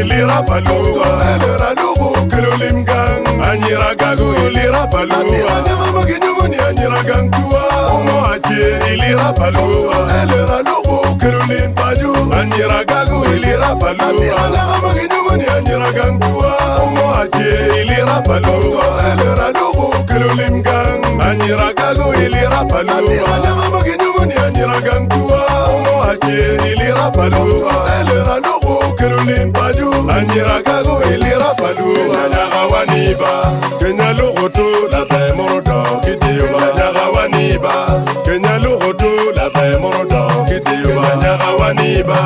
Lira palua, lira lugu kirulim gang. Anyira gagu lira palua. Lira nema maginyumuni anyira gang tua. Omo aje lira palua, lira lugu kirulim paju. Anyira gagu lira palua. Lira nema maginyumuni anyira gang tua. Omo aje lira palua, lira lugu kirulim gang. Anyira gagu lira palua. Lira nema maginyumuni anyira gang tua. Omo aje lira palua, lira lugu kirulim paju. Anyira gagu ilira palu Nyaga waniba Kenya lugoto la be morodo Kidiwa Nyaga waniba Kenya lugoto la be morodo Kidiwa Nyaga waniba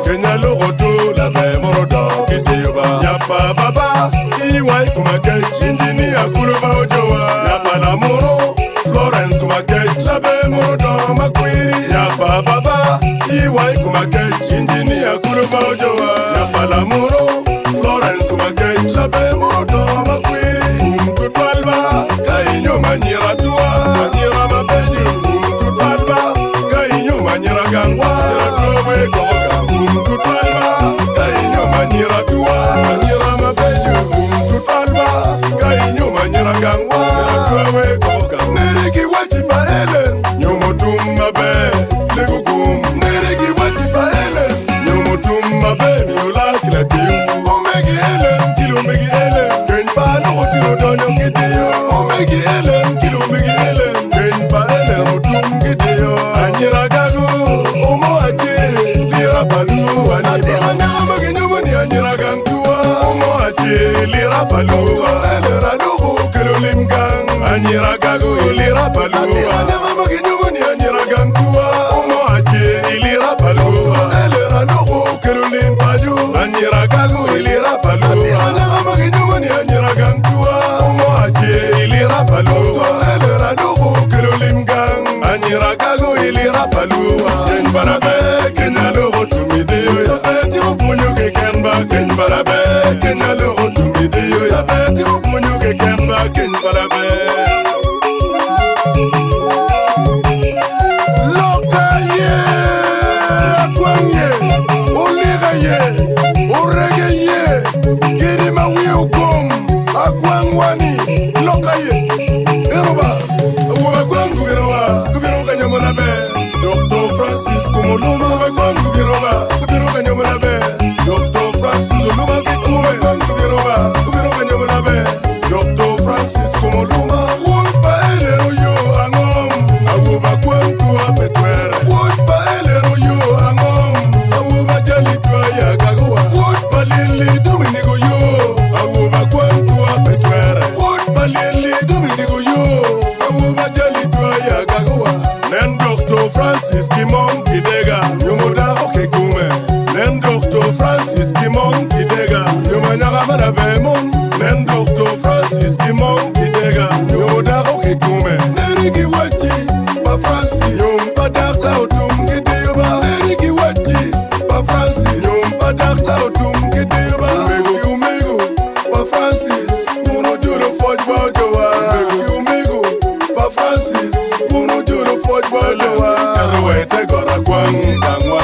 Kenya lugoto la be morodo Kidiwa Nyapa baba Iwai kumake Injinia kuruba ojowa Nyapa la moro Florence kumake Labe morodo makwiri Nyapa baba Iwai kumake Injinia kuruba ojowa Nyapa la moro Florence kumake Labe morodo makwiri Mtutwalba Kainyo manyira tua Manyira mabenyu Mtutwalba Kainyo manyira gangwa Manyira tuwe goga Mtutwalba Kainyo manyira tua Manyira mabenyu Mtutwalba Kainyo manyira gangwa Manyira tuwe goga Nereki wachipa Ellen Nyomotum mabe Legugum Nereki wachipa Ellen Nyomotum mabe Miola kila kiu Omegi Ellen Kilo megi Ellen Kenpa no tiro donyo gideyo Omegi Ellen Kilo megi Ellen Kenpa Ellen Otum gideyo Anyira gagu Omo aje Lira balu Waniba Anyama ginyumuni anyira gantua Omo aje Lira balu Lira lugu kirulim gang Anyira gagu Lira balu Anyama ginyumuni anyira gantua Omo aje Lira balu Lira lugu kirulim paju Anyira gagu Lira balu Anyama ginyumuni anyira gantua Omo aje Lira balu Lira lugu kirulim gang Anyira gagu Lira balu Ken barabe Kenya lugu tumidiyo Ya beti upunyu ke kenba Ken barabe Kenya lugu tumidiyo Ya beti upunyu ke kenba Ken barabe Lokaye Akwanye Oligaye Oregeye Kirima wiukom Akwangwani Lokaye Eroba Uwe kwangu giroba Kubiroka nyamona be Dr. Francis Kumuluma Uwe kwangu giroba Kubiroka nyamona be Dr. Francis Kumuluma Uwe kwangu giroba Kubiroka nyamona be Dr. Francis Kumuluma Uwe elero yo angom Awuba kwangu apetwere Uwe elero yo angom Awuba jali tuaya kagua Uwe lili dominigo yo Awuba kwangu apetwere Uwe lili dominigo yo Awuba jali tuaya kagua Nen Dr. Francis Kimong Kidega Nyumuda oke kume Nen Dr. Francis Kimong Kidega Nyumanyaga marabemon Nen Dr. Francis Kimong Kidega Nyumuda oke kume Nerigi wachi Pa Francis Nyumpa dakta utum kidiba Nerigi wachi Pa Francis Nyumpa dakta utum kidiba Umegu Pa Francis Muno juro fojba ojowa Umegu Pa Francis Muno juro fojba ojowa Charuwete gora kwangi gangwa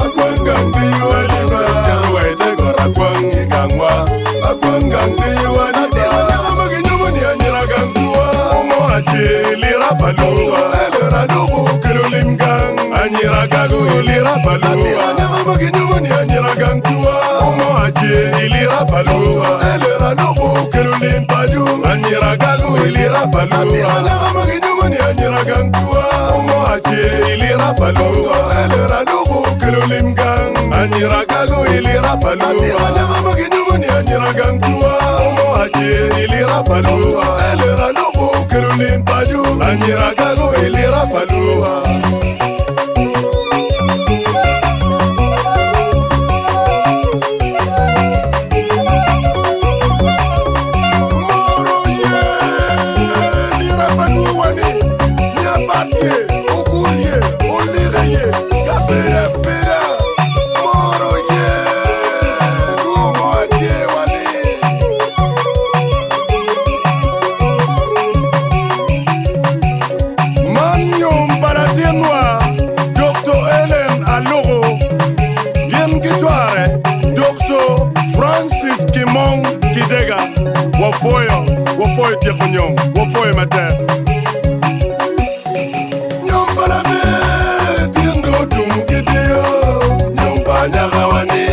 Akwangang diwa liba Charuwete gora kwangi gangwa Akwangang diwa liba Nyama ginyumuni anyira gangwa Omo aje lira palua Lira lugu kirulim gang Anyira gagu lira palua Nyama ginyumuni anyira gangwa Omo aje lira palua Lira lugu kirulim paju Anyira gagu lira palua Nyama ginyumuni anyira gangwa Omo aje lira palua Lira lugu kirulim gang Anyira gagu lira palua Nyama ginyumuni anyira gangwa Omo aje lira palua Lira lugu kirulim paju Anyira gagu lira palua Francis Kimong Kidega Wafoyo Tiepunyong Wafoyo Mater Nyombala me Tindo tum Kidio Nyomba Nyagawani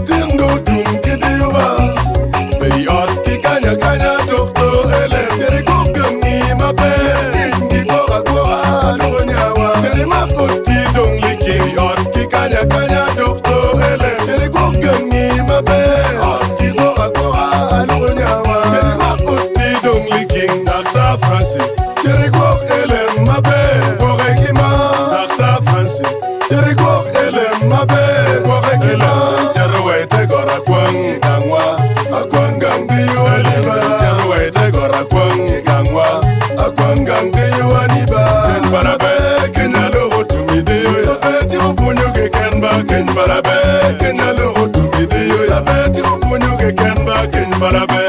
Tindo tum Kidio Baby Ot Kikanya Kanya Doktor Ele Tere Kogangi Mabe Ingi Kora Kora Lunyawa Tere Makoti Dong Liki Ot Kikanya Kanya Doktor Ele Tere Kogangi Mabe Ot Kora Kora Lunyawa Tere Makoti Dong Liki Dr. Francis Tere Kok Ele Mabe Kore Kima Dr. Francis Tere Kok Ele Mabe Kore Kima Tere Wete Kora Kwang Gangwa Akwangang Diyo Aliba Tere Wete Kora Kwang Gangwa Akwangang Diyo Aniba Ken Barabe Kenya Loro Tumidiyo Yabe Tiro Punyo Ke Kenba Ken Barabe Kenya Loro Tumidiyo Yabe Tiro Punyo Ke Kenba Ken Barabe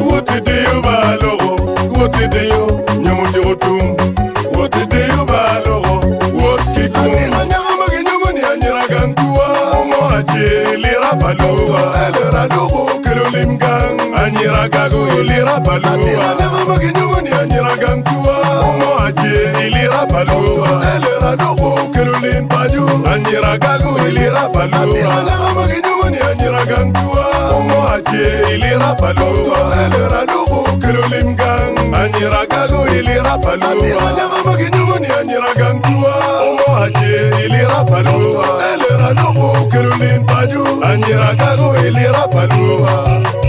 Wote Diyo Ba Loro Wote Diyo Nyamu Tiro Tum Wote Diyo Ba Loro Wote Kikum Anyama Maginyumu Ni Anyira Gantua Omo Achi Lira Paluwa Elera Loro Kerolim Gang Anyira Gagu Lira Paluwa Anyama Maginyumu Ni Anyira Gantua Omo Achi Lira Paluwa Elera Loro Kerolim Paju Anyira Gagu Lira Paluwa Anyama Maginyumu Ni Anyira Gantua Omo Achi Lira Paluwa Elera Loro Kerolim Gang Anyira Gagu Lira Paluwa Anyama Maginyumu Ni Anyira Gantua Omo Achi Lira Paluwa Elera Loro Kerolim Paju Anyira Gagu Lira Paluwa